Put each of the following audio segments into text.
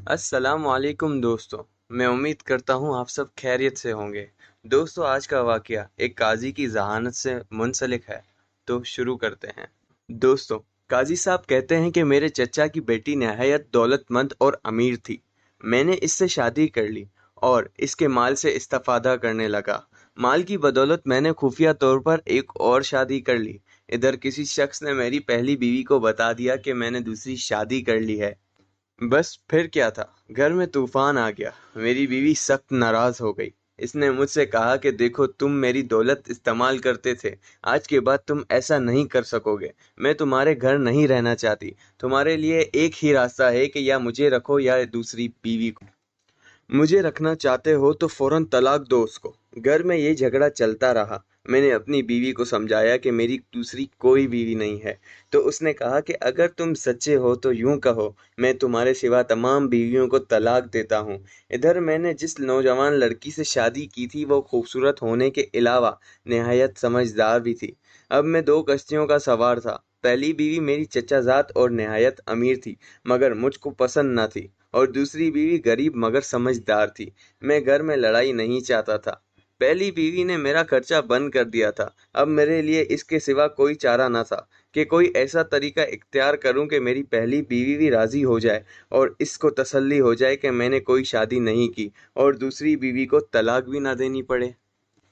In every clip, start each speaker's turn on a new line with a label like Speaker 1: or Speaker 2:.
Speaker 1: अस्सलाम वालेकुम दोस्तों। मैं उम्मीद करता हूँ आप सब खैरियत से होंगे। दोस्तों, आज का वाकया एक काजी की जहानत से मुंसलिक है। तो शुरू करते हैं। दोस्तों, काजी साहब कहते हैं कि मेरे चचा की बेटी नहायत दौलतमंद और अमीर थी। मैंने इससे शादी कर ली और इसके माल से इस्तेफादा करने लगा। माल की बदौलत मैंने खुफिया तौर पर एक और शादी कर ली। इधर किसी शख्स ने मेरी पहली बीवी को बता दिया कि मैंने दूसरी शादी कर ली है। बस फिर क्या था, घर में तूफान आ गया। मेरी बीवी सख्त नाराज हो गई। इसने मुझसे कहा कि देखो, तुम मेरी दौलत इस्तेमाल करते थे, आज के बाद तुम ऐसा नहीं कर सकोगे। मैं तुम्हारे घर नहीं रहना चाहती। तुम्हारे लिए एक ही रास्ता है कि या मुझे रखो या दूसरी बीवी को। मुझे रखना चाहते हो तो फौरन तलाक दो उसको। घर में ये झगड़ा चलता रहा। मैंने अपनी बीवी को समझाया कि मेरी दूसरी कोई बीवी नहीं है। तो उसने कहा कि अगर तुम सच्चे हो तो यूं कहो, मैं तुम्हारे सिवा तमाम बीवियों को तलाक देता हूँ। इधर मैंने जिस नौजवान लड़की से शादी की थी वो खूबसूरत होने के अलावा निहायत समझदार भी थी। अब मैं दो कश्तियों का सवार था। पहली बीवी मेरी चचाजाद और निहायत अमीर थी, मगर मुझको पसंद न थी। और दूसरी बीवी गरीब मगर समझदार थी। मैं घर में लड़ाई नहीं चाहता था। पहली बीवी ने मेरा खर्चा बंद कर दिया था। अब मेरे लिए इसके सिवा कोई चारा न था कि कोई ऐसा तरीका इख्तियार करूं कि मेरी पहली बीवी भी राजी हो जाए और इसको तसल्ली हो जाए कि मैंने कोई शादी नहीं की और दूसरी बीवी को तलाक भी ना देनी पड़े।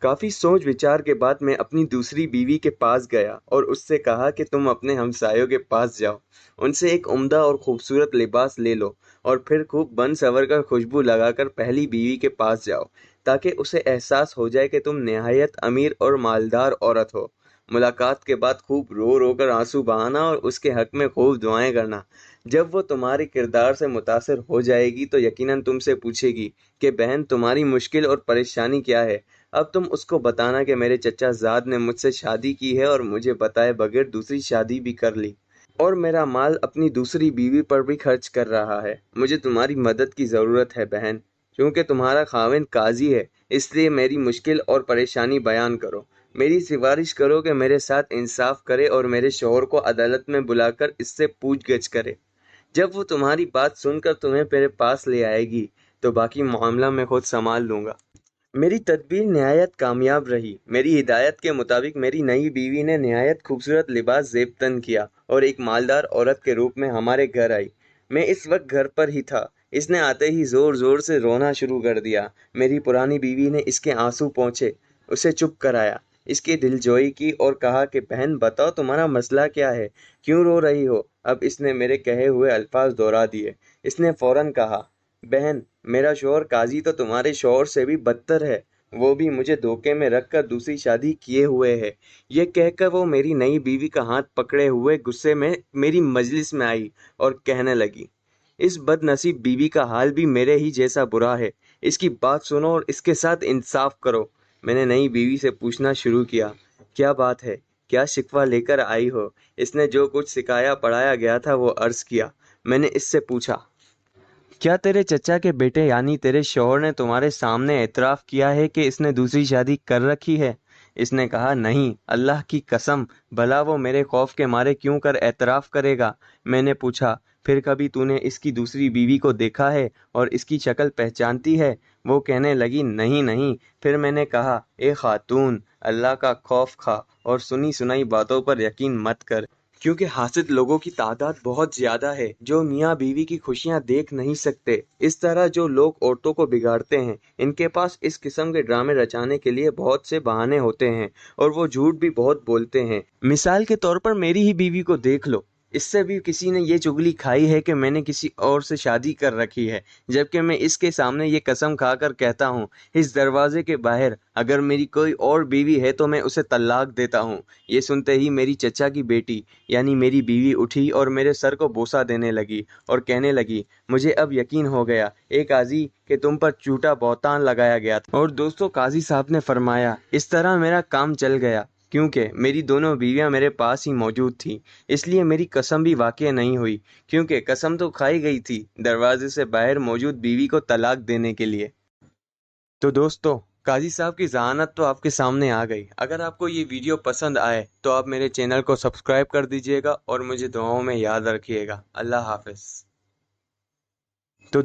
Speaker 1: काफी सोच विचार के बाद मैं अपनी दूसरी बीवी के पास गया और उससे कहा कि तुम अपने हमसायों के पास जाओ, उनसे एक उम्दा और खूबसूरत लिबास ले लो और फिर खूब बन सवर कर खुशबू लगाकर पहली बीवी के पास जाओ, ताकि उसे एहसास हो जाए कि तुम निहायत अमीर और मालदार औरत हो। मुलाकात के बाद खूब रो रो कर आंसू बहाना और उसके हक में खूब दुआएं करना। जब वो तुम्हारे किरदार से मुतासिर हो जाएगी तो यकीनन तुमसे पूछेगी कि बहन, तुम्हारी मुश्किल और परेशानी क्या है। अब तुम उसको बताना कि मेरे चचा जाद ने मुझसे शादी की है और मुझे बताए बगैर दूसरी शादी भी कर ली, और मेरा माल अपनी दूसरी बीवी पर भी खर्च कर रहा है। मुझे तुम्हारी मदद की ज़रूरत है बहन। क्योंकि तुम्हारा खाविंद काजी है, इसलिए मेरी मुश्किल और परेशानी बयान करो। मेरी सिफारिश करो कि मेरे साथ इंसाफ करे और मेरे शौहर को अदालत में बुलाकर इससे पूछ गछ करे। जब वो तुम्हारी बात सुनकर तुम्हें मेरे पास ले आएगी तो बाकी मामला मैं खुद संभाल लूंगा। मेरी तदबीर निहायत कामयाब रही। मेरी हिदायत के मुताबिक मेरी नई बीवी ने निहायत खूबसूरत लिबास ज़ेब तन किया और एक मालदार औरत के रूप में हमारे घर आई। मैं इस वक्त घर पर ही था। इसने आते ही ज़ोर ज़ोर से रोना शुरू कर दिया। मेरी पुरानी बीवी ने इसके आंसू पोंछे, उसे चुप कराया, इसकी दिलजोई की और कहा कि बहन, बताओ तुम्हारा मसला क्या है, क्यों रो रही हो। अब इसने मेरे कहे हुए अल्फाज दोहरा दिए। इसने फौरन कहा, बहन, मेरा शौहर काजी तो तुम्हारे शौहर से भी बदतर है। वो भी मुझे धोखे में रखकर दूसरी शादी किए हुए है। ये कहकर वो मेरी नई बीवी का हाथ पकड़े हुए गुस्से में मेरी मजलिस में आई और कहने लगी, इस बदनसीब बीवी का हाल भी मेरे ही जैसा बुरा है। इसकी बात सुनो और इसके साथ इंसाफ करो। मैंने नई बीवी से पूछना शुरू किया, क्या बात है, क्या शिकवा लेकर आई हो। इसने जो कुछ सिखाया पढ़ाया गया था वो अर्ज किया। मैंने इससे पूछा, क्या तेरे चचा के बेटे यानी तेरे शौहर ने तुम्हारे सामने एतराफ़ किया है कि इसने दूसरी शादी कर रखी है। इसने कहा, नहीं, अल्लाह की कसम, भला वो मेरे खौफ के मारे क्यों कर एतराफ़ करेगा। मैंने पूछा, फिर कभी तूने इसकी दूसरी बीवी को देखा है और इसकी शक्ल पहचानती है। वो कहने लगी, नहीं नहीं। फिर मैंने कहा, ए खातून, अल्लाह का खौफ खा और सुनी सुनाई बातों पर यकीन मत कर, क्योंकि हासिद लोगों की तादाद बहुत ज्यादा है जो मियाँ बीवी की खुशियां देख नहीं सकते। इस तरह जो लोग औरतों को बिगाड़ते हैं, इनके पास इस किस्म के ड्रामे रचाने के लिए बहुत से बहाने होते हैं और वो झूठ भी बहुत बोलते हैं। मिसाल के तौर पर मेरी ही बीवी को देख लो। इससे भी किसी ने ये चुगली खाई है कि मैंने किसी और से शादी कर रखी है, जबकि मैं इसके सामने ये कसम खाकर कहता हूँ, इस दरवाजे के बाहर अगर मेरी कोई और बीवी है तो मैं उसे तलाक देता हूँ। ये सुनते ही मेरी चचा की बेटी यानी मेरी बीवी उठी और मेरे सर को बोसा देने लगी और कहने लगी, मुझे अब यकीन हो गया ए काजी कि तुम पर झूठा बहतान लगाया गया था। और दोस्तों, काजी साहब ने फरमाया, इस तरह मेरा काम चल गया क्योंकि मेरी दोनों बीवियां मेरे पास ही मौजूद थीं। इसलिए मेरी कसम भी वाक़ई नहीं हुई, क्योंकि कसम तो खाई गई थी दरवाजे से बाहर मौजूद बीवी को तलाक देने के लिए। तो दोस्तों, काजी साहब की ज़हानत तो आपके सामने आ गई। अगर आपको ये वीडियो पसंद आए तो आप मेरे चैनल को सब्सक्राइब कर दीजिएगा और मुझे दुआओं में याद रखिएगा। अल्लाह हाफ़िज़। तो